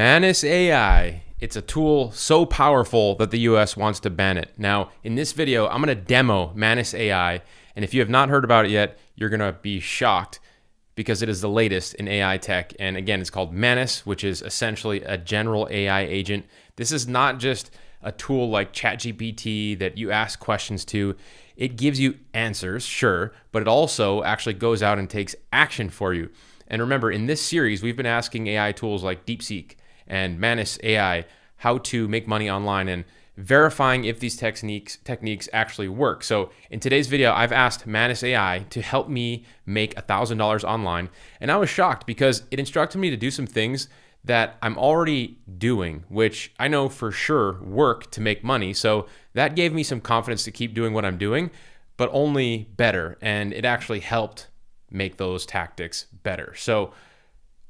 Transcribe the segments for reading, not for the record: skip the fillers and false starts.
Manus AI. It's a tool so powerful that the US wants to ban it. Now, in this video, I'm going to demo Manus AI, and if you have not heard about it yet, you're going to be shocked because it is the latest in AI tech. And again, it's called Manus, which is essentially a general AI agent. This is not just a tool like ChatGPT that you ask questions to. It gives you answers, sure, but it also actually goes out and takes action for you. And remember, in this series, we've been asking AI tools like DeepSeek and Manus AI how to make money online and verifying if these techniques actually work. So in today's video, I've asked Manus AI to help me make $1,000 online. And I was shocked because it instructed me to do some things that I'm already doing, which I know for sure work to make money. So that gave me some confidence to keep doing what I'm doing, but only better. And it actually helped make those tactics better. So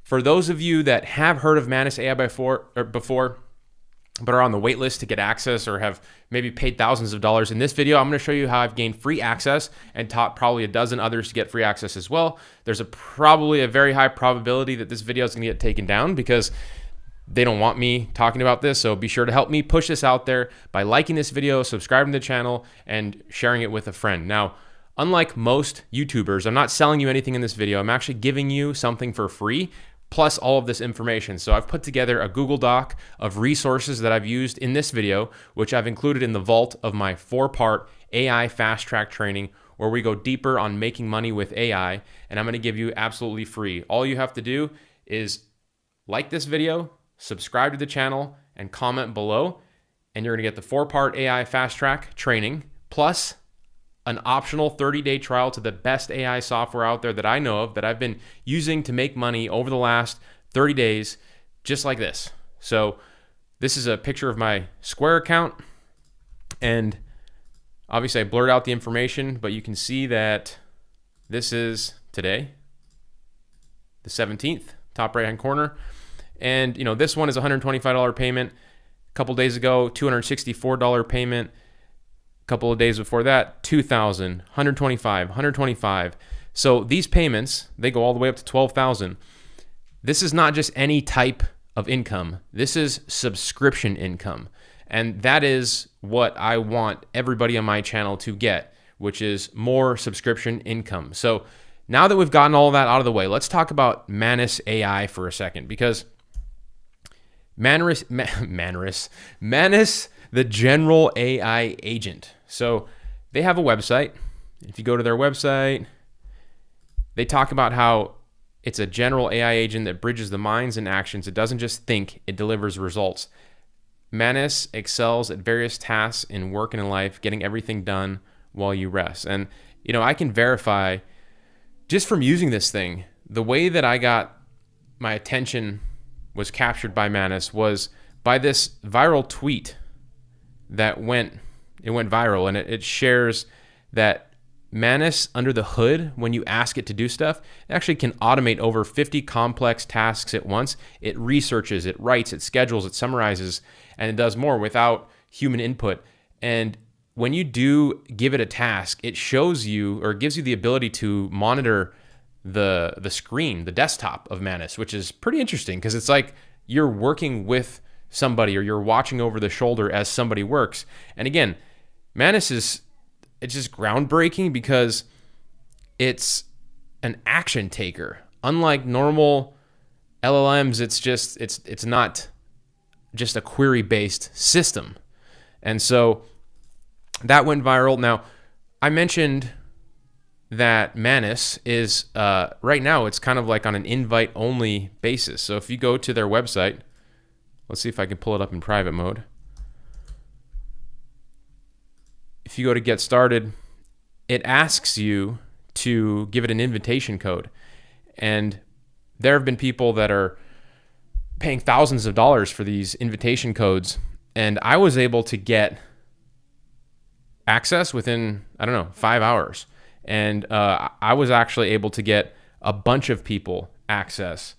for those of you that have heard of Manus AI before, but are on the wait list to get access or have maybe paid thousands of dollars, in this video, I'm going to show you how I've gained free access and taught probably a dozen others to get free access as well. There's probably a very high probability that this video is going to get taken down because they don't want me talking about this. So be sure to help me push this out there by liking this video, subscribing to the channel, and sharing it with a friend. Now, unlike most YouTubers, I'm not selling you anything in this video. I'm actually giving you something for free, plus all of this information. So I've put together a Google Doc of resources that I've used in this video, which I've included in the vault of my 4-part AI fast track training, where we go deeper on making money with AI, and I'm gonna give you absolutely free. All you have to do is like this video, subscribe to the channel, and comment below, and you're gonna get the 4-part AI fast track training, plus an optional 30-day trial to the best AI software out there that I know of, that I've been using to make money over the last 30 days, just like this. So this is a picture of my Square account, and obviously I blurred out the information, but you can see that this is today, the 17th, top right-hand corner. And you know, this one is a $125 payment. A couple days ago, $264 payment. Couple of days before that, $2,000, $125, $125. So these payments, they go all the way up to $12,000. This is not just any type of income. This is subscription income. And that is what I want everybody on my channel to get, which is more subscription income. So now that we've gotten all that out of the way, let's talk about Manus AI for a second, because Manus, the general AI agent. So they have a website. If you go to their website, they talk about how it's a general AI agent that bridges the minds and actions. It doesn't just think, it delivers results. Manus excels at various tasks in work and in life, getting everything done while you rest. And you know, I can verify just from using this thing, the way that I got my attention was captured by Manus was by this viral tweet that went viral, and it shares that Manus, under the hood, when you ask it to do stuff, it actually can automate over 50 complex tasks at once. It researches, it writes, it schedules, it summarizes, and it does more without human input. And when you do give it a task, it shows you, or gives you the ability to monitor the screen, the desktop of Manus, which is pretty interesting because it's like you're working with somebody, or you're watching over the shoulder as somebody works. And again, Manus it's just groundbreaking because it's an action taker. Unlike normal LLMs, it's not just a query-based system. And so that went viral. Now, I mentioned that Manus is, right now, it's kind of like on an invite-only basis. So if you go to their website, let's see if I can pull it up in private mode. If you go to get started, it asks you to give it an invitation code. And there have been people that are paying thousands of dollars for these invitation codes. And I was able to get access within, I don't know, 5 hours. And I was actually able to get a bunch of people access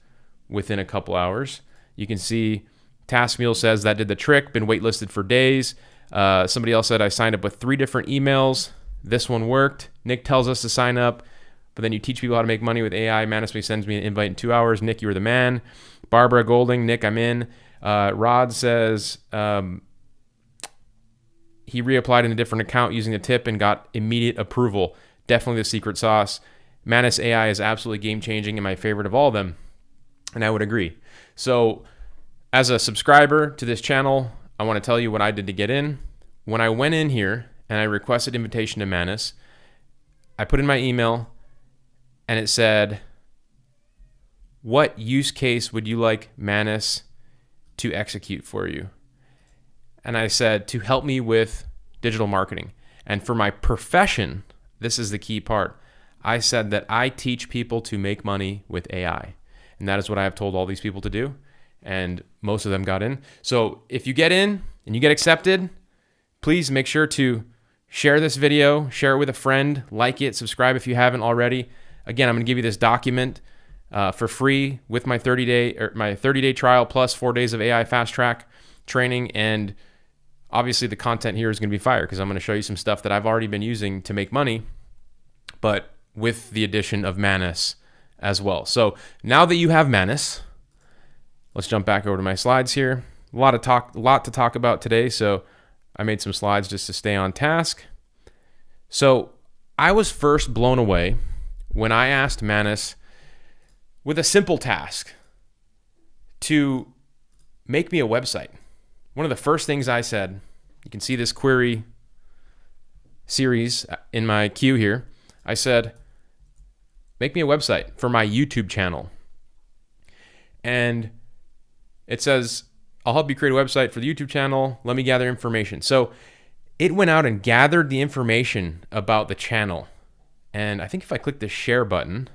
within a couple hours. You can see Taskmeal says that did the trick, been waitlisted for days. Somebody else said I signed up with 3 different emails. This one worked. Nick tells us to sign up, but then you teach people how to make money with AI. Manus sends me an invite in 2 hours. Nick, you were the man. Barbara Golding, Nick, I'm in. Rod says he reapplied in a different account using a tip and got immediate approval. Definitely the secret sauce. Manus AI is absolutely game-changing and my favorite of all of them. And I would agree. So as a subscriber to this channel, I want to tell you what I did to get in. When I went in here and I requested invitation to Manus, I put in my email and it said, what use case would you like Manus to execute for you? And I said, to help me with digital marketing. And for my profession, this is the key part. I said that I teach people to make money with AI. And that is what I have told all these people to do. And most of them got in. So if you get in and you get accepted, please make sure to share this video, share it with a friend, like it, subscribe if you haven't already. Again, I'm going to give you this document for free with my 30-day trial plus 4 days of AI fast track training. And obviously the content here is going to be fire because I'm going to show you some stuff that I've already been using to make money, but with the addition of Manus as well. So now that you have Manus, let's jump back over to my slides here. A lot to talk about today, so I made some slides just to stay on task. So I was first blown away when I asked Manus with a simple task to make me a website. One of the first things I said, you can see this query series in my queue here. I said, make me a website for my YouTube channel. And it says, I'll help you create a website for the YouTube channel. Let me gather information. So it went out and gathered the information about the channel. And I think if I click the share button,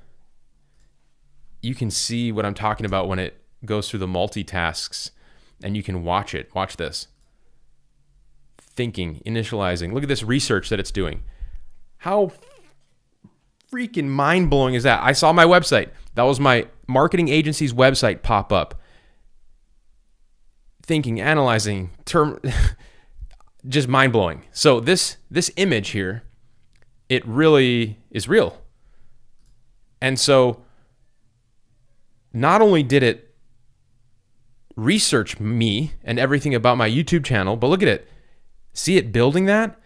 you can see what I'm talking about when it goes through the multitasks and you can watch it. Watch this. Thinking, initializing. Look at this research that it's doing. How freaking mind-blowing is that? I saw my website. That was my marketing agency's website pop up. Thinking, analyzing, just mind-blowing. So this image here, it really is real. And so not only did it research me and everything about my YouTube channel, but look at it. See it building that?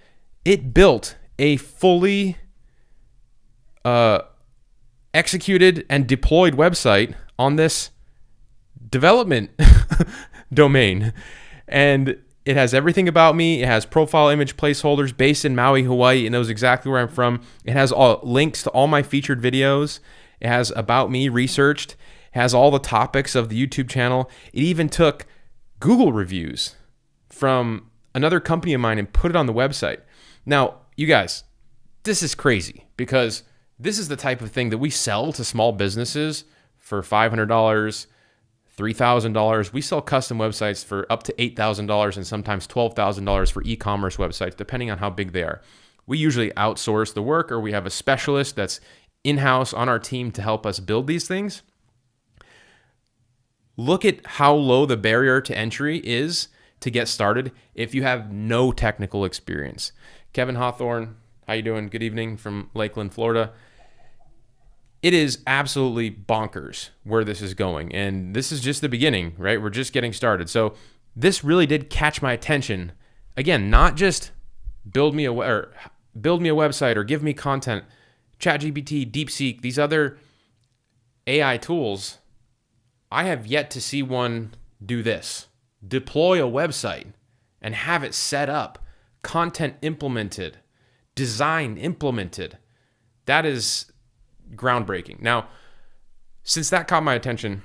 It built a fully executed and deployed website on this development domain. And it has everything about me. It has profile image placeholders based in Maui, Hawaii. It knows exactly where I'm from. It has all links to all my featured videos. It has about me researched. It has all the topics of the YouTube channel. It even took Google reviews from another company of mine and put it on the website. Now, you guys, this is crazy because this is the type of thing that we sell to small businesses for $500, $3,000. We sell custom websites for up to $8,000 and sometimes $12,000 for e-commerce websites, depending on how big they are. We usually outsource the work, or we have a specialist that's in-house on our team to help us build these things. Look at how low the barrier to entry is to get started if you have no technical experience. Kevin Hawthorne, how you doing? Good evening from Lakeland, Florida. It is absolutely bonkers where this is going. And this is just the beginning, right? We're just getting started. So this really did catch my attention. Again, not just build me a website or give me content. ChatGPT, DeepSeek, these other AI tools, I have yet to see one do this. Deploy a website and have it set up, content implemented, design implemented. That is groundbreaking. Now, since that caught my attention,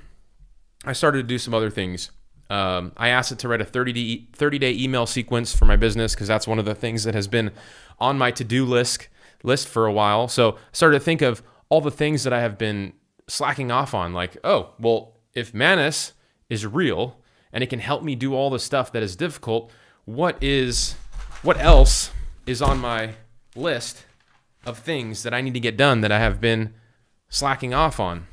I started to do some other things. I asked it to write a 30-day email sequence for my business because that's one of the things that has been on my to-do list for a while. So I started to think of all the things that I have been slacking off on. Like, oh, well, if Manus is real and it can help me do all the stuff that is difficult, what else is on my list of things that I need to get done that I have been slacking off on?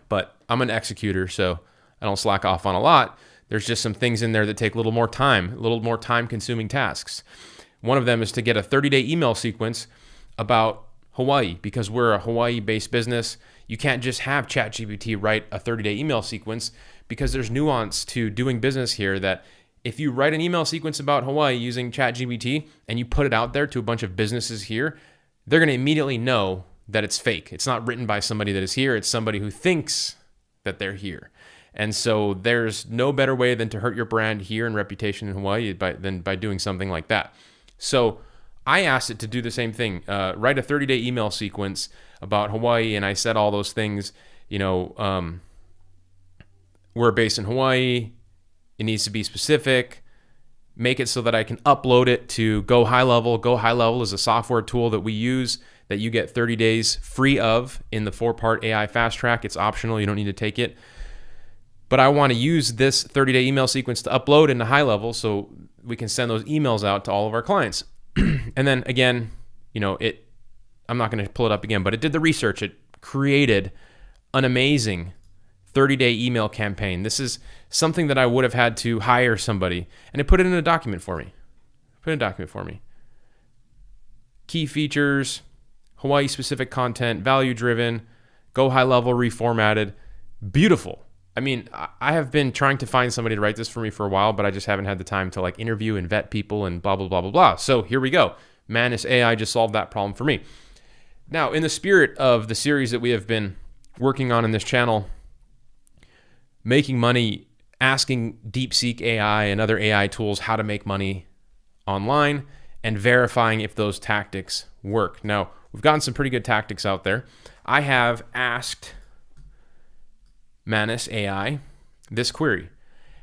But I'm an executor, so I don't slack off on a lot. There's just some things in there that take a little more time-consuming tasks. One of them is to get a 30-day email sequence about Hawaii, because we're a Hawaii-based business. You can't just have ChatGPT write a 30-day email sequence, because there's nuance to doing business here that if you write an email sequence about Hawaii using ChatGPT and you put it out there to a bunch of businesses here, they're going to immediately know that it's fake. It's not written by somebody that is here. It's somebody who thinks that they're here. And so there's no better way than to hurt your brand here and reputation in Hawaii than by doing something like that. So I asked it to do the same thing, write a 30-day email sequence about Hawaii, and I said all those things, we're based in Hawaii, it needs to be specific, make it so that I can upload it to Go High Level. Go High Level is a software tool that we use that you get 30 days free of in the 4-part AI fast track. It's optional, you don't need to take it. But I want to use this 30-day email sequence to upload into High Level so we can send those emails out to all of our clients. And then again, I'm not going to pull it up again, but it did the research. It created an amazing 30-day email campaign. This is something that I would have had to hire somebody, and it put it in a document for me. Key features, Hawaii-specific content, value-driven, Go High Level, reformatted. Beautiful. I mean, I have been trying to find somebody to write this for me for a while, but I just haven't had the time to interview and vet people and blah, blah, blah, blah, blah. So here we go. Manus AI just solved that problem for me. Now, in the spirit of the series that we have been working on in this channel, making money, asking DeepSeek AI and other AI tools how to make money online, and verifying if those tactics work. Now, we've gotten some pretty good tactics out there. I have asked Manus AI this query: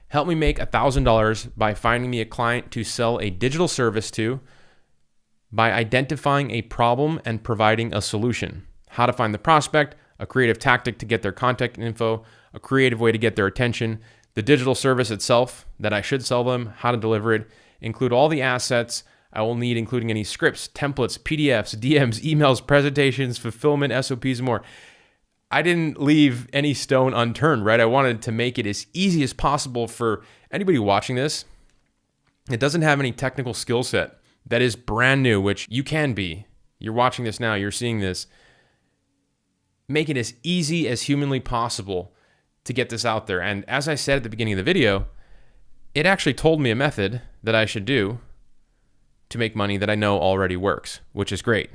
help me make $1,000 by finding me a client to sell a digital service to, by identifying a problem and providing a solution. How to find the prospect, a creative tactic to get their contact info, a creative way to get their attention, the digital service itself that I should sell them, how to deliver it, include all the assets I will need, including any scripts, templates, PDFs, DMs, emails, presentations, fulfillment, SOPs, and more. I didn't leave any stone unturned, right? I wanted to make it as easy as possible for anybody watching this. It doesn't have any technical skill set that is brand new, which you can be. You're watching this now, you're seeing this. Make it as easy as humanly possible to get this out there. And as I said at the beginning of the video, it actually told me a method that I should do to make money that I know already works, which is great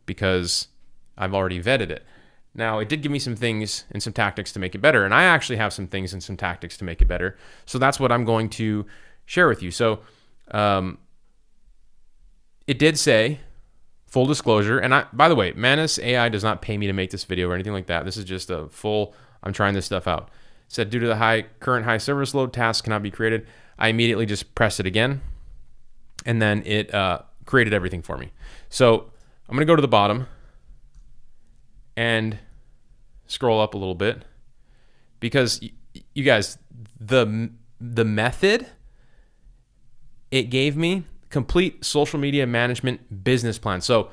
because I've already vetted it. Now, it did give me some things and some tactics to make it better, and I actually have some things and some tactics to make it better. So that's what I'm going to share with you. So it did say, full disclosure, and by the way, Manus AI does not pay me to make this video or anything like that. This is just a full, I'm trying this stuff out. It said, due to the current high service load, tasks cannot be created. I immediately just pressed it again, and then it created everything for me. So I'm going to go to the bottom and scroll up a little bit, because you guys, the method it gave me, complete social media management business plan. So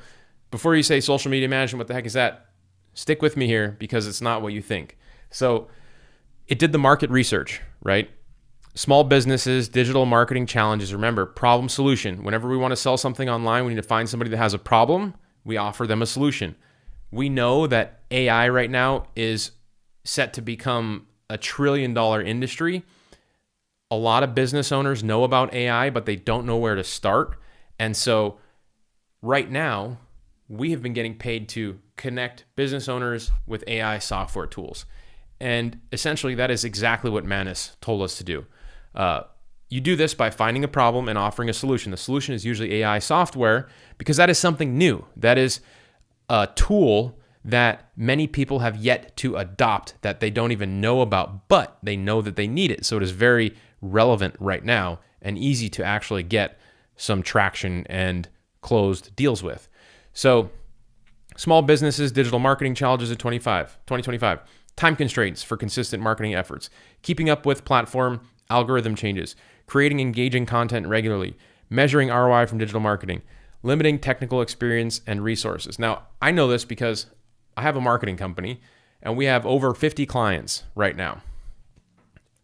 before you say social media management, what the heck is that? Stick with me here, because it's not what you think. So it did the market research, right? Small businesses, digital marketing challenges. Remember, problem solution. Whenever we want to sell something online, we need to find somebody that has a problem. We offer them a solution. We know that AI right now is set to become a $1 trillion industry. A lot of business owners know about AI, but they don't know where to start. And so right now, we have been getting paid to connect business owners with AI software tools. And essentially, that is exactly what Manus told us to do. You do this by finding a problem and offering a solution. The solution is usually AI software, because that is something new. That is a tool that many people have yet to adopt, that they don't even know about, but they know that they need it. So it is very relevant right now and easy to actually get some traction and closed deals with. So small businesses, digital marketing challenges of 2025, time constraints for consistent marketing efforts, keeping up with platform algorithm changes, creating engaging content regularly, measuring ROI from digital marketing, limiting technical experience and resources. Now, I know this because I have a marketing company and we have over 50 clients right now.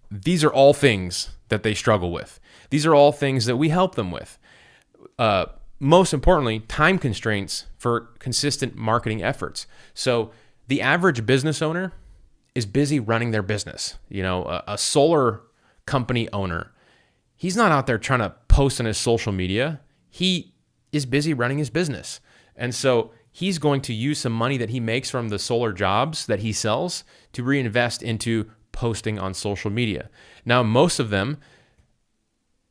These are all things that they struggle with. These are all things that we help them with. Most importantly, time constraints for consistent marketing efforts. So The average business owner is busy running their business. You know, a solar company owner, he's not out there trying to post on his social media. He is busy running his business. And so he's going to use some money that he makes from the solar jobs that he sells to reinvest into posting on social media. Now, most of them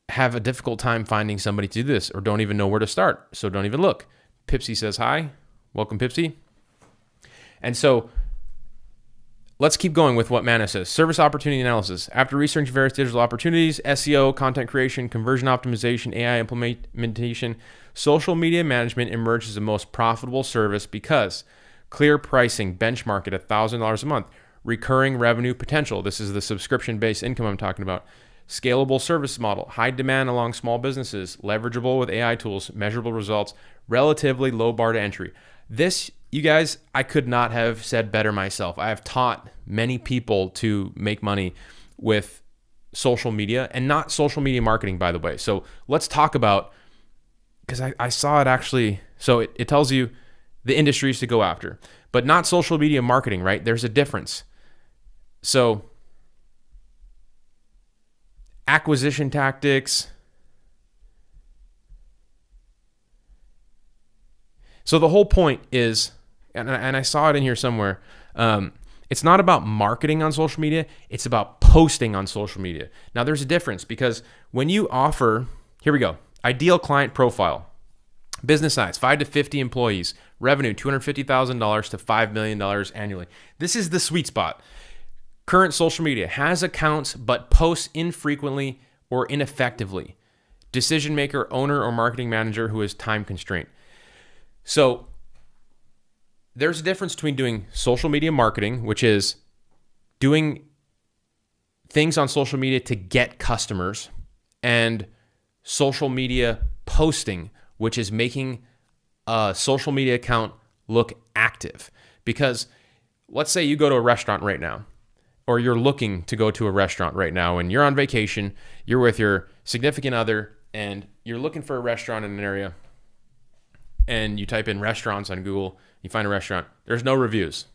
have a difficult time finding somebody to do this or don't even know where to start. So don't even look. Pipsy says hi. Welcome, Pipsy. And so let's keep going with what Manus says. Service opportunity analysis. After researching various digital opportunities, SEO, content creation, conversion optimization, AI implementation, social media management emerges as the most profitable service because clear pricing, benchmark at $1,000 a month, recurring revenue potential. This is the subscription-based income I'm talking about. Scalable service model, high demand along small businesses, leverageable with AI tools, measurable results, relatively low bar to entry. This, you guys, I could not have said better myself. I have taught many people to make money with social media, and not social media marketing, by the way. So let's talk about, because I saw it actually, so it tells you the industries to go after, but not social media marketing, right? There's a difference. So acquisition tactics. So the whole point is, and I saw it in here somewhere, it's not about marketing on social media, it's about posting on social media. Now there's a difference because when you offer, here we go, ideal client profile, business size, 5 to 50 employees, revenue, $250,000 to $5 million annually. This is the sweet spot. Current social media, has accounts but posts infrequently or ineffectively. Decision maker, owner, or marketing manager who is time constrained. So there's a difference between doing social media marketing, which is doing things on social media to get customers, and social media posting, which is making a social media account look active. Because let's say you go to a restaurant right now, or you're looking to go to a restaurant right now and you're on vacation, you're with your significant other, and you're looking for a restaurant in an area, and you type in restaurants on Google, you find a restaurant, there's no reviews.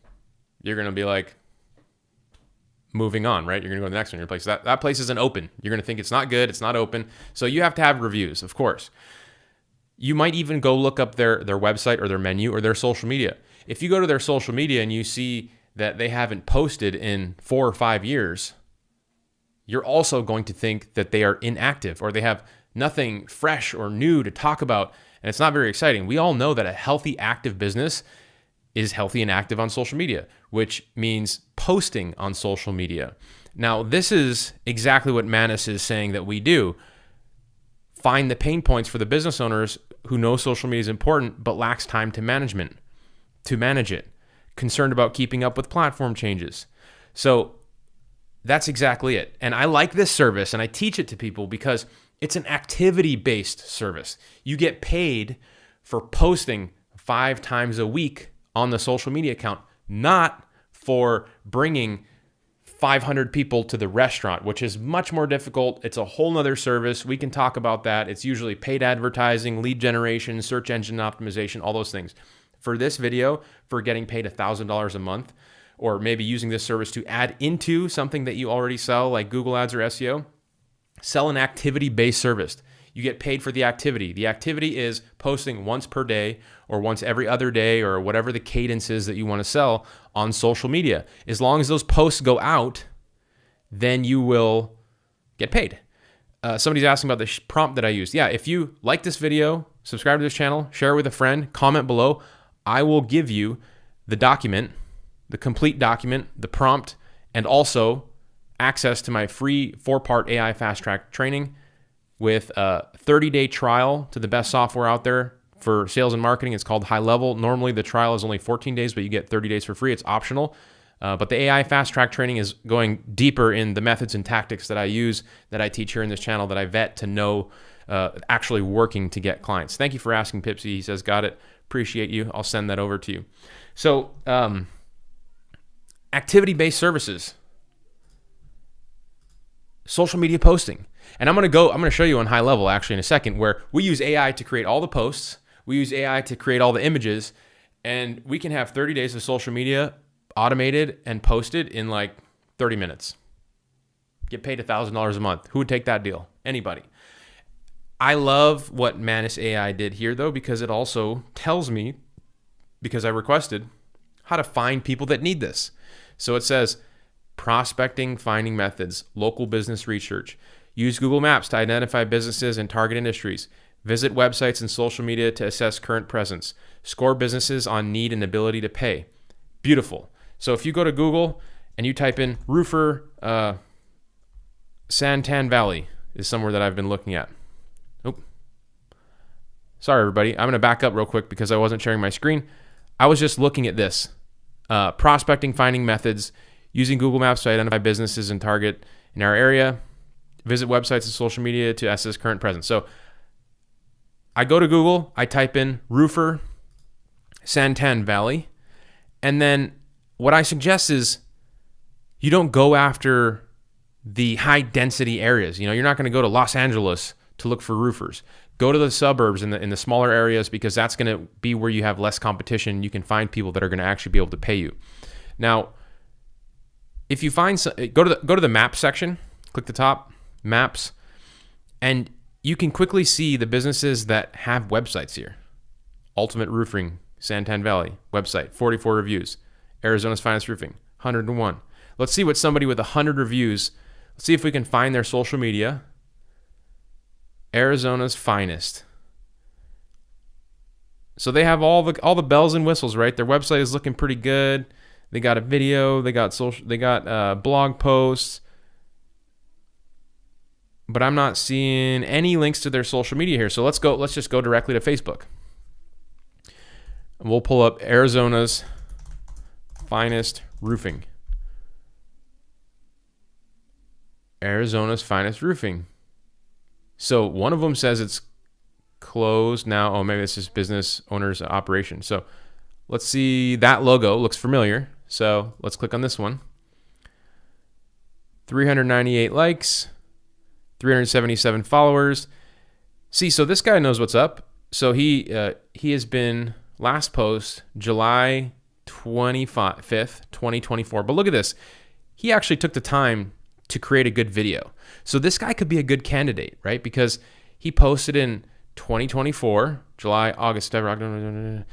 You're going to be like, moving on, right? You're going to go to the next one. Your place, that place isn't open. You're going to think it's not good, it's not open. So you have to have reviews, of course. You might even go look up their website or their menu or their social media. If you go to their social media and you see that they haven't posted in 4 or 5 years, you're also going to think that they are inactive or they have nothing fresh or new to talk about, and it's not very exciting. We all know that a healthy, active business is healthy and active on social media, which means posting on social media. Now, this is exactly what Manus is saying that we do. Find the pain points for the business owners who know social media is important but lacks time to manage it. Concerned about keeping up with platform changes. So that's exactly it. And I like this service and I teach it to people because it's an activity-based service. You get paid for posting 5 times a week on the social media account, not for bringing 500 people to the restaurant, which is much more difficult. It's a whole nother service. We can talk about that. It's usually paid advertising, lead generation, search engine optimization, all those things. For this video, for getting paid $1,000 a month, or maybe using this service to add into something that you already sell, like Google Ads or SEO, sell an activity-based service. You get paid for the activity. The activity is posting once per day or once every other day or whatever the cadence is that you want to sell on social media. As long as those posts go out, then you will get paid. Somebody's asking about the prompt that I used. Yeah, if you like this video, subscribe to this channel, share it with a friend, comment below. I will give you the document, the complete document, the prompt, and also access to my free 4-part AI fast track training with a 30-day trial to the best software out there for sales and marketing. It's called High Level. Normally the trial is only 14 days, but you get 30 days for free. It's optional. But the AI fast track training is going deeper in the methods and tactics that I use, that I teach here in this channel, that I vet to know actually working to get clients. Thank you for asking, Pipsy. He says, got it. Appreciate you. I'll send that over to you. So activity-based services, social media posting. And I'm going to show you on High Level actually in a second, where we use AI to create all the posts. We use AI to create all the images, and we can have 30 days of social media automated and posted in like 30 minutes. Get paid $1,000 a month. Who would take that deal? Anybody. I love what Manus AI did here, though, because it also tells me, because I requested, how to find people that need this. So it says, prospecting, finding methods, local business research, use Google Maps to identify businesses and target industries, visit websites and social media to assess current presence, score businesses on need and ability to pay. Beautiful. So if you go to Google and you type in roofer, Santan Valley is somewhere that I've been looking at. Oop. Sorry, everybody. I'm going to back up real quick because I wasn't sharing my screen. I was just looking at this. Prospecting, finding methods, using Google Maps to identify businesses and target in our area, visit websites and social media to assess current presence. So I go to Google, I type in roofer, Santan Valley, and then what I suggest is you don't go after the high density areas. You're not going to go to Los Angeles to look for roofers. Go to the suburbs in the smaller areas, because that's going to be where you have less competition. You can find people that are going to actually be able to pay you. Now, if you find go to the map section, click the top maps, and you can quickly see the businesses that have websites here. Ultimate Roofing, Santan Valley website, 44 reviews. Arizona's Finest Roofing, 101. Let's see what somebody with 100 reviews. Let's see if we can find their social media. Arizona's Finest. So they have all the bells and whistles, right? Their website is looking pretty good. They got a video. They got blog posts. But I'm not seeing any links to their social media here. So let's just go directly to Facebook. And we'll pull up Arizona's Finest Roofing. Arizona's Finest Roofing. So one of them says it's closed now. Oh, maybe this is business owner's operation. So let's see. That logo looks familiar. So let's click on this one. 398 likes, 377 followers. See, so this guy knows what's up. So he has been, last post, July 25th, 2024. But look at this. He actually took the time to create a good video. So this guy could be a good candidate, right? Because he posted in 2024, July, August, September, October.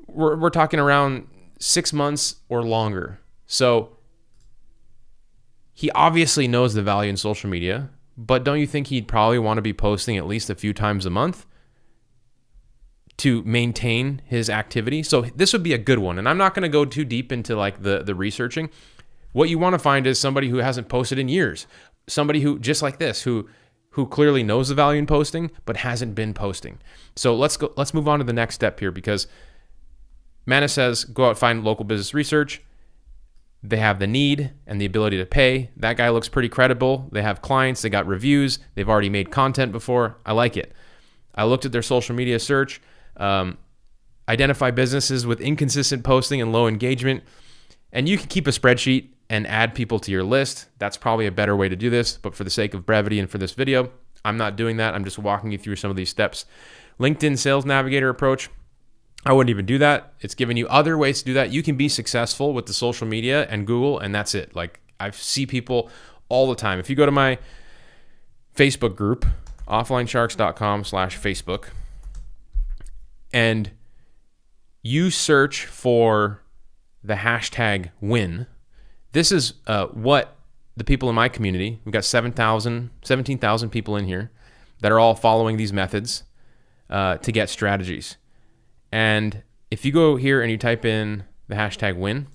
We're talking around 6 months or longer. So he obviously knows the value in social media, but don't you think he'd probably want to be posting at least a few times a month to maintain his activity? So this would be a good one. And I'm not going to go too deep into like the researching. What you want to find is somebody who hasn't posted in years. Somebody who, just like this, who clearly knows the value in posting, but hasn't been posting. So let's move on to the next step here, because Manus says, go out, find local business research. They have the need and the ability to pay. That guy looks pretty credible. They have clients. They got reviews. They've already made content before. I like it. I looked at their social media search. Identify businesses with inconsistent posting and low engagement. And you can keep a spreadsheet and add people to your list. That's probably a better way to do this. But for the sake of brevity and for this video, I'm not doing that. I'm just walking you through some of these steps. LinkedIn Sales Navigator approach. I wouldn't even do that. It's giving you other ways to do that. You can be successful with the social media and Google, and that's it. Like, I see people all the time. If you go to my Facebook group, offlinesharks.com/Facebook, and you search for the hashtag win, this is what the people in my community, we've got 17,000 people in here that are all following these methods to get strategies. And if you go here and you type in the hashtag win,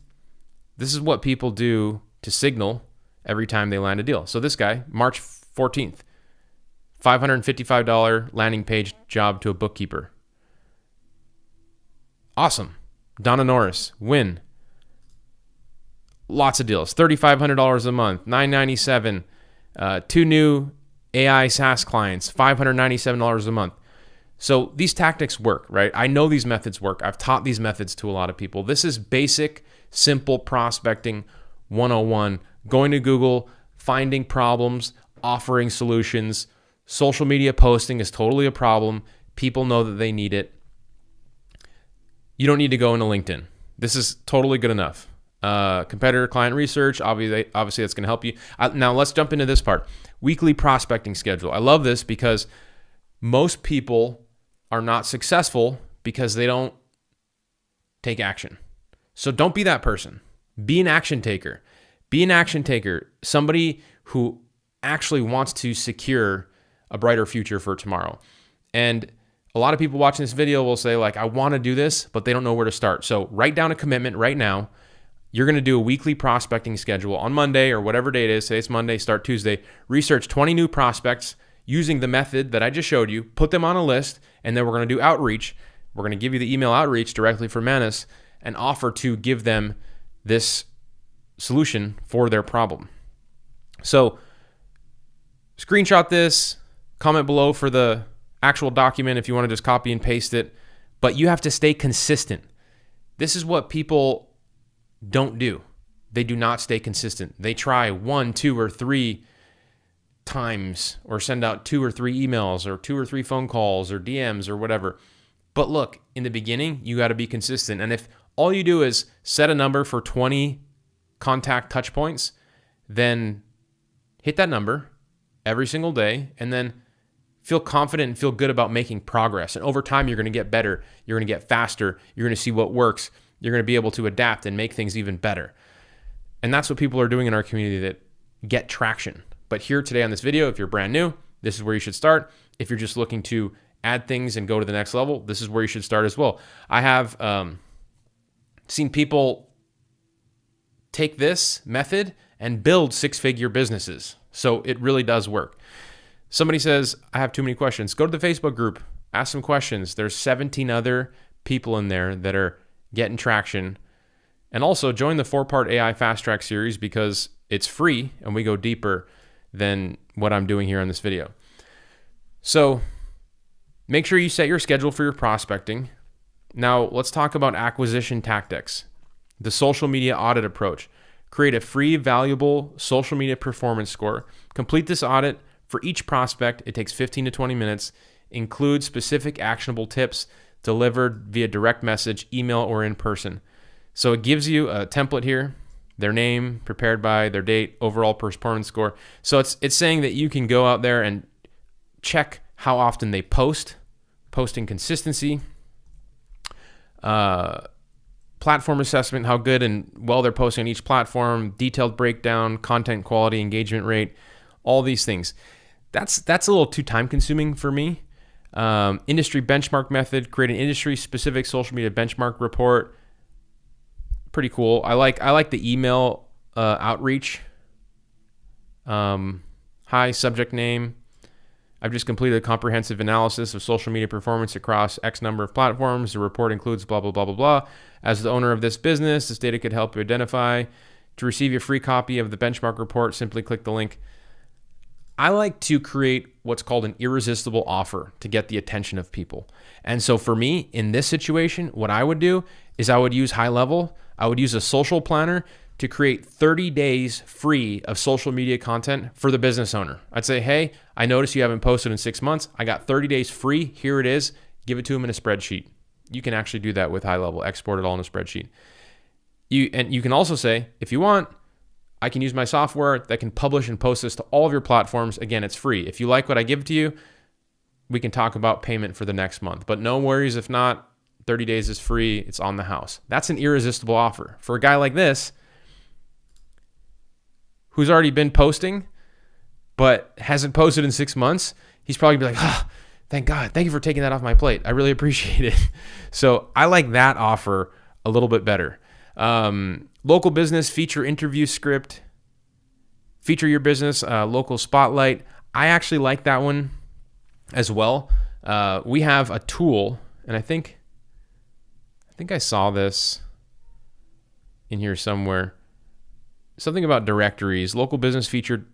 this is what people do to signal every time they land a deal. So this guy, March 14th, $555 landing page job to a bookkeeper. Awesome. Donna Norris, win. Lots of deals. $3,500 a month, $997. 2 new AI SaaS clients, $597 a month. So these tactics work, right? I know these methods work. I've taught these methods to a lot of people. This is basic, simple prospecting 101. Going to Google, finding problems, offering solutions. Social media posting is totally a problem. People know that they need it. You don't need to go into LinkedIn. This is totally good enough. competitor client research. Obviously that's going to help you. Now let's jump into this part. Weekly prospecting schedule. I love this because most people are not successful because they don't take action. So don't be that person. Be an action taker. Be an action taker. Somebody who actually wants to secure a brighter future for tomorrow. And a lot of people watching this video will say, like, I want to do this, but they don't know where to start. So write down a commitment right now. You're going to do a weekly prospecting schedule on Monday or whatever day it is. Say it's Monday, start Tuesday. Research 20 new prospects using the method that I just showed you. Put them on a list, and then we're going to do outreach. We're going to give you the email outreach directly from Manus and offer to give them this solution for their problem. So screenshot this, comment below for the actual document if you want to just copy and paste it, but you have to stay consistent. This is what people don't do. They do not stay consistent. They try 1, 2, or 3 times or send out 2 or 3 emails or 2 or 3 phone calls or DMs or whatever. But look, in the beginning, you got to be consistent. And if all you do is set a number for 20 contact touch points, then hit that number every single day and then feel confident and feel good about making progress. And over time, you're going to get better. You're going to get faster. You're going to see what works. You're going to be able to adapt and make things even better. And that's what people are doing in our community that get traction. But here today on this video, if you're brand new, this is where you should start. If you're just looking to add things and go to the next level, this is where you should start as well. I have seen people take this method and build 6-figure businesses. So it really does work. Somebody says, I have too many questions. Go to the Facebook group, ask some questions. There's 17 other people in there that are getting traction. And also join the 4-part AI Fast Track series because it's free and we go deeper than what I'm doing here on this video. So make sure you set your schedule for your prospecting. Now let's talk about acquisition tactics. The social media audit approach. Create a free, valuable social media performance score. Complete this audit for each prospect. It takes 15 to 20 minutes. Include specific actionable tips delivered via direct message, email, or in person. So it gives you a template here, their name, prepared by, their date, overall performance score. So it's saying that you can go out there and check how often they post, posting consistency, platform assessment, how good and well they're posting on each platform, detailed breakdown, content quality, engagement rate, all these things. That's a little too time consuming for me. Industry benchmark method, create an industry specific social media benchmark report. Pretty cool. I like the email outreach. Hi, subject name. I've just completed a comprehensive analysis of social media performance across X number of platforms. The report includes blah, blah, blah, blah, blah. As the owner of this business, this data could help you identify. To receive your free copy of the benchmark report, simply click the link. I like to create what's called an irresistible offer to get the attention of people. And so for me, in this situation, what I would do is I would use high level. I would use a social planner to create 30 days free of social media content for the business owner. I'd say, hey, I noticed you haven't posted in 6 months. I got 30 days free. Here it is. Give it to them in a spreadsheet. You can actually do that with high level, export it all in a spreadsheet. You can also say, if you want, I can use my software that can publish and post this to all of your platforms. Again, it's free. If you like what I give to you, we can talk about payment for the next month. But no worries if not, 30 days is free. It's on the house. That's an irresistible offer. For a guy like this, who's already been posting, but hasn't posted in 6 months, he's probably be like, oh, thank God. Thank you for taking that off my plate. I really appreciate it. So I like that offer a little bit better. Local business feature interview script, feature your business, local spotlight. I actually like that one as well. We have a tool, and I think I saw this in here somewhere. Something about directories, local business feature.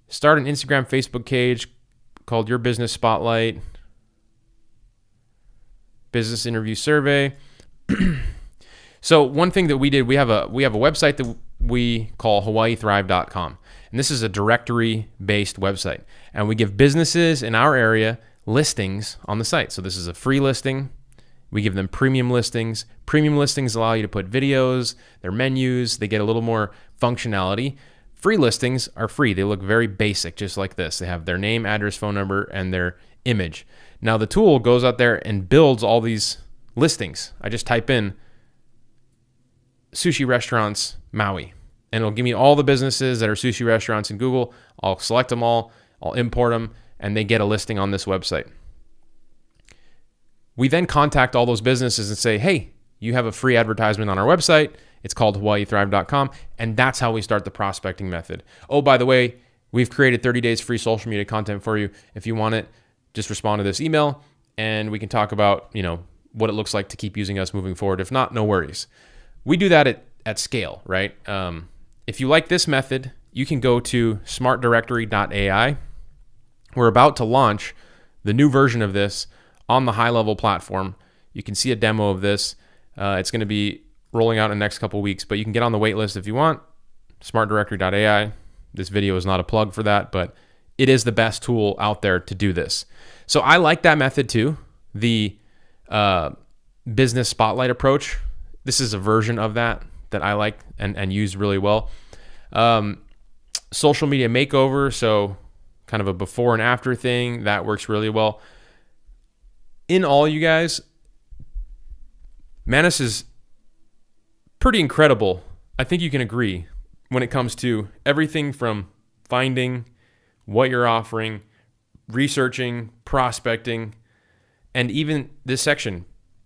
Start an Instagram, Facebook page called Your Business Spotlight. Business interview survey. So one thing that we did, we have a website that we call hawaiithrive.com. And this is a directory-based website. And we give businesses in our area listings on the site. So this is a free listing. We give them premium listings. Premium listings allow you to put videos, their menus, they get a little more functionality. Free listings are free. They look very basic, just like this. They have their name, address, phone number, and their image. Now the tool goes out there and builds all these listings. I just type in sushi restaurants, Maui, and it'll give me all the businesses that are sushi restaurants in Google. I'll select them all, I'll import them, and they get a listing on this website. We then contact all those businesses and say, hey, you have a free advertisement on our website. It's called hawaiithrive.com. And that's how we start the prospecting method. Oh, by the way, we've created 30 days free social media content for you. If you want it, just respond to this email and we can talk about, what it looks like to keep using us moving forward. If not, no worries. We do that at scale, right? If you like this method, you can go to smartdirectory.ai. We're about to launch the new version of this on the high-level platform. You can see a demo of this. It's going to be rolling out in the next couple of weeks, but you can get on the wait list if you want. Smartdirectory.ai. This video is not a plug for that, but it is the best tool out there to do this. So I like that method too. The business spotlight approach. This is a version of that I like and use really well. Social media makeover, so kind of a before and after thing, that works really well. In all, you guys, Manus is pretty incredible. I think you can agree when it comes to everything from finding what you're offering, researching, prospecting, and even this section,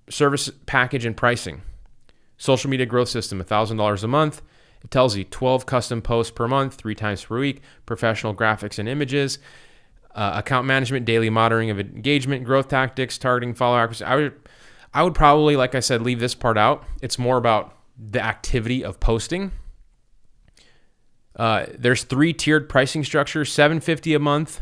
service package and pricing. Social media growth system, $1,000 a month. It tells you 12 custom posts per month, 3 times per week, professional graphics and images, account management, daily monitoring of engagement, growth tactics, targeting, follow acquisition. I would probably, like I said, leave this part out. It's more about the activity of posting. There's 3 tiered pricing structures, $750 a month,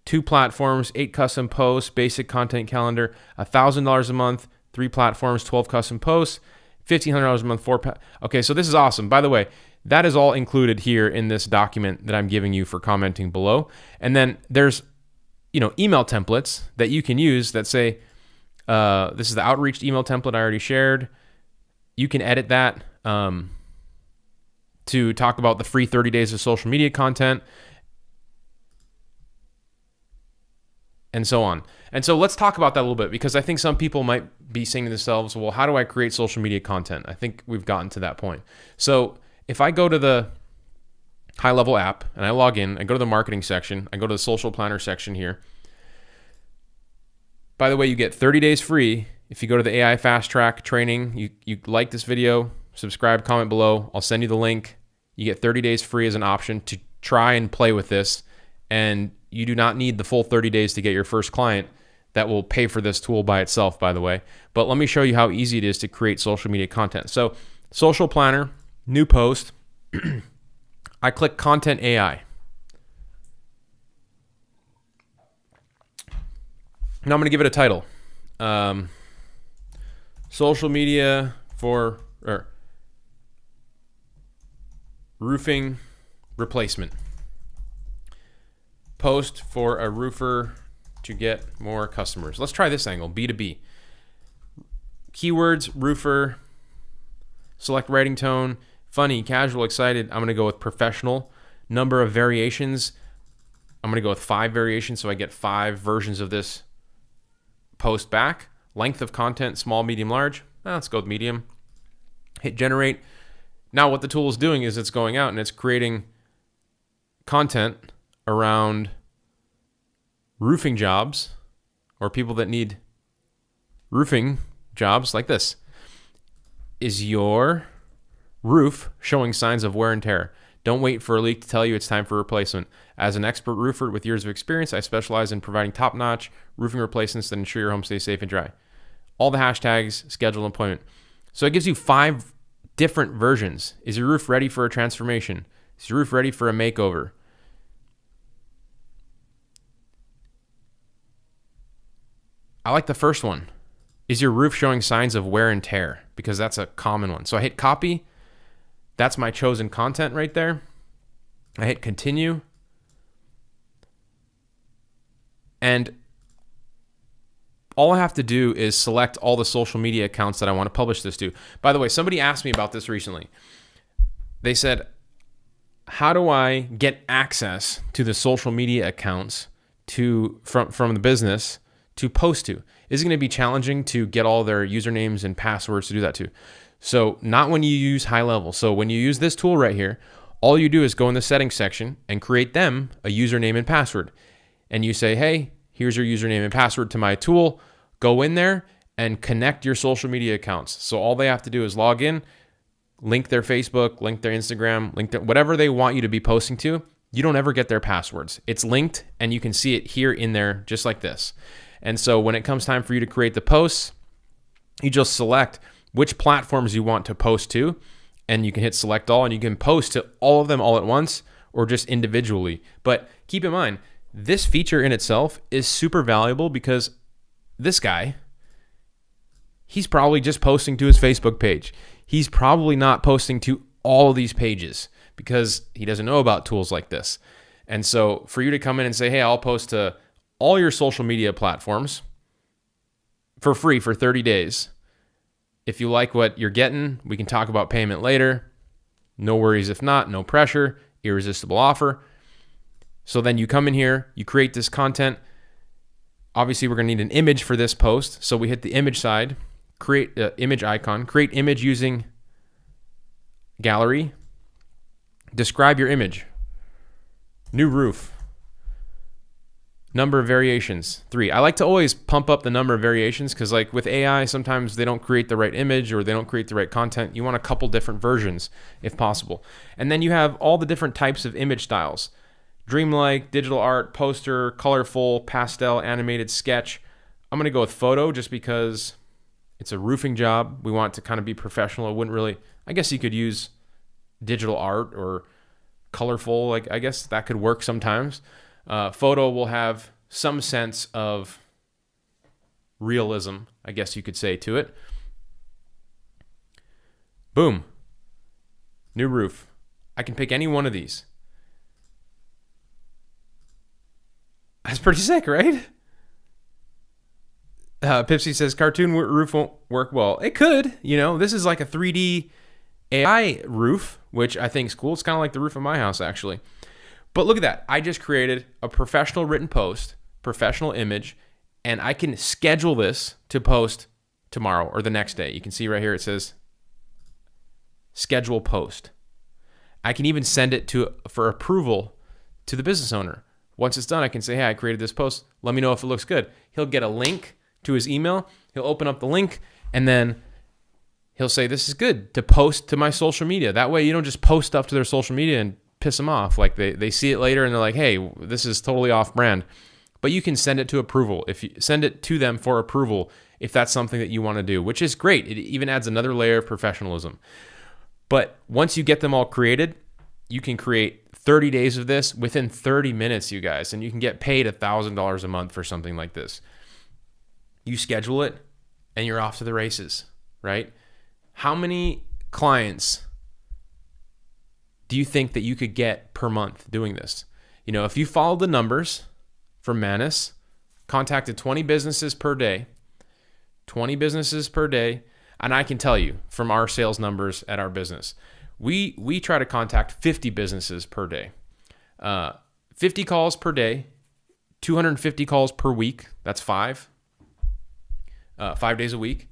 2 platforms, 8 custom posts, basic content calendar, $1,000 a month, 3 platforms, 12 custom posts, $1,500 a month, 4. Okay, so this is awesome. By the way, that is all included here in this document that I'm giving you for commenting below. And then there's, email templates that you can use that say, this is the outreach email template I already shared. You can edit that to talk about the free 30 days of social media content and so on. And so let's talk about that a little bit, because I think some people might be saying to themselves, well, how do I create social media content? I think we've gotten to that point. So if I go to the high-level app and I log in, I go to the marketing section, I go to the social planner section here. By the way, you get 30 days free if you go to the AI Fast Track training. You like this video, subscribe, comment below. I'll send you the link. You get 30 days free as an option to try and play with this. And you do not need the full 30 days to get your first client. That will pay for this tool by itself, by the way. But let me show you how easy it is to create social media content. So social planner, new post. I click Content AI. Now I'm going to give it a title. Social media for roofing replacement. Post for a roofer to get more customers. Let's try this angle, B2B. Keywords, roofer, select writing tone, funny, casual, excited. I'm going to go with professional. Number of variations, I'm going to go with 5 variations, so I get 5 versions of this post back. Length of content, small, medium, large. Let's go with medium. Hit generate. Now what the tool is doing is it's going out and it's creating content around roofing jobs or people that need roofing jobs like this. Is your roof showing signs of wear and tear? Don't wait for a leak to tell you it's time for replacement. As an expert roofer with years of experience, I specialize in providing top-notch roofing replacements that ensure your home stays safe and dry. All the hashtags, schedule appointment. So it gives you 5 different versions. Is your roof ready for a transformation? Is your roof ready for a makeover? I like the first one. Is your roof showing signs of wear and tear? Because that's a common one. So I hit copy. That's my chosen content right there. I hit continue. And all I have to do is select all the social media accounts that I want to publish this to. By the way, somebody asked me about this recently. They said, how do I get access to the social media accounts from the business to post to? Is it going to be challenging to get all their usernames and passwords to do that too? So not when you use high level. So when you use this tool right here, all you do is go in the settings section and create them a username and password. And you say, hey, here's your username and password to my tool. Go in there and connect your social media accounts. So all they have to do is log in, link their Facebook, link their Instagram, link whatever they want you to be posting to. You don't ever get their passwords. It's linked and you can see it here in there just like this. And so when it comes time for you to create the posts, you just select which platforms you want to post to, and you can hit select all, and you can post to all of them all at once or just individually. But keep in mind, this feature in itself is super valuable because this guy, he's probably just posting to his Facebook page. He's probably not posting to all of these pages because he doesn't know about tools like this. And so for you to come in and say, hey, I'll post to all your social media platforms for free for 30 days. If you like what you're getting, we can talk about payment later. No worries if not, no pressure, irresistible offer. So then you come in here, you create this content. Obviously, we're going to need an image for this post. So we hit the image side, create image icon, create image using gallery. Describe your image. New roof. Number of variations, 3. I like to always pump up the number of variations because like with AI, sometimes they don't create the right image or they don't create the right content. You want a couple different versions if possible. And then you have all the different types of image styles. Dreamlike, digital art, poster, colorful, pastel, animated, sketch. I'm going to go with photo just because it's a roofing job. We want it to kind of be professional. It wouldn't really, I guess you could use digital art or colorful. Like I guess that could work sometimes. Photo will have some sense of realism, I guess you could say, to it. Boom. New roof. I can pick any one of these. That's pretty sick, right? Pipsy says, cartoon roof won't work well. It could. You know, this is like a 3D AI roof, which I think is cool. It's kind of like the roof of my house, actually. But look at that. I just created a professional written post, professional image, and I can schedule this to post tomorrow or the next day. You can see right here it says schedule post. I can even send it for approval to the business owner. Once it's done, I can say, hey, I created this post. Let me know if it looks good. He'll get a link to his email. He'll open up the link, and then he'll say, this is good to post to my social media. That way you don't just post stuff to their social media and piss them off. Like they see it later and they're like, hey, this is totally off brand. But you can send it to approval. If you send it to them for approval, if that's something that you want to do, which is great. It even adds another layer of professionalism. But once you get them all created, you can create 30 days of this within 30 minutes, you guys, and you can get paid $1,000 a month for something like this. You schedule it and you're off to the races, right? How many clients do you think that you could get per month doing this? You know, if you followed the numbers from Manus, contacted 20 businesses per day, and I can tell you from our sales numbers at our business, we try to contact 50 businesses per day. 50 calls per day, 250 calls per week, that's 5 days a week.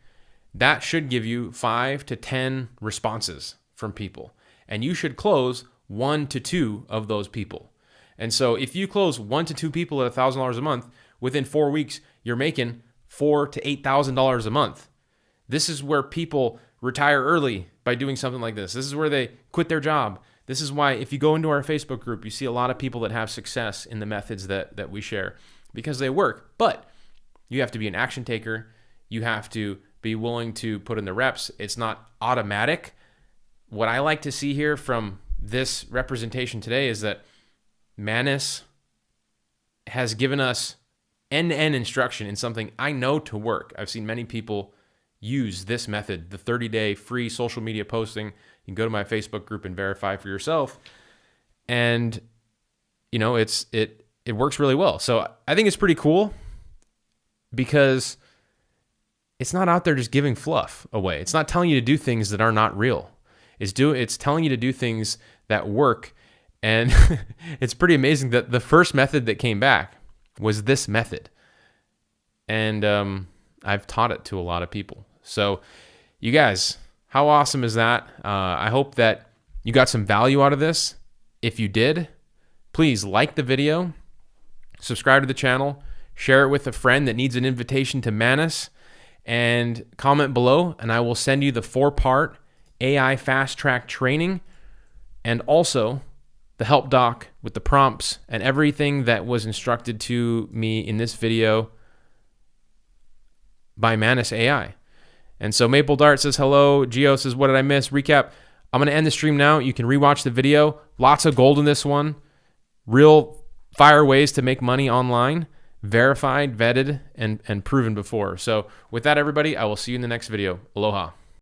That should give you 5 to 10 responses from people. And you should close 1 to 2 of those people. And so if you close 1 to 2 people at $1,000 a month, within 4 weeks, you're making $4,000 to $8,000 a month. This is where people retire early by doing something like this. This is where they quit their job. This is why if you go into our Facebook group, you see a lot of people that have success in the methods that we share because they work. But you have to be an action taker. You have to be willing to put in the reps. It's not automatic. What I like to see here from this representation today is that Manus has given us end-to-end instruction in something I know to work. I've seen many people use this method, the 30-day free social media posting. You can go to my Facebook group and verify for yourself. And, you know, it works really well. So I think it's pretty cool because it's not out there just giving fluff away. It's not telling you to do things that are not real. It's telling you to do things that work. And it's pretty amazing that the first method that came back was this method. And I've taught it to a lot of people. So you guys, how awesome is that? I hope that you got some value out of this. If you did, please like the video, subscribe to the channel, share it with a friend that needs an invitation to Manus, and comment below, and I will send you the 4-part AI fast track training, and also the help doc with the prompts and everything that was instructed to me in this video by Manus AI. And so Maple Dart says hello. Geo says, what did I miss? Recap. I'm going to end the stream now. You can rewatch the video. Lots of gold in this one. Real fire ways to make money online. Verified, vetted, and proven before. So with that, everybody, I will see you in the next video. Aloha.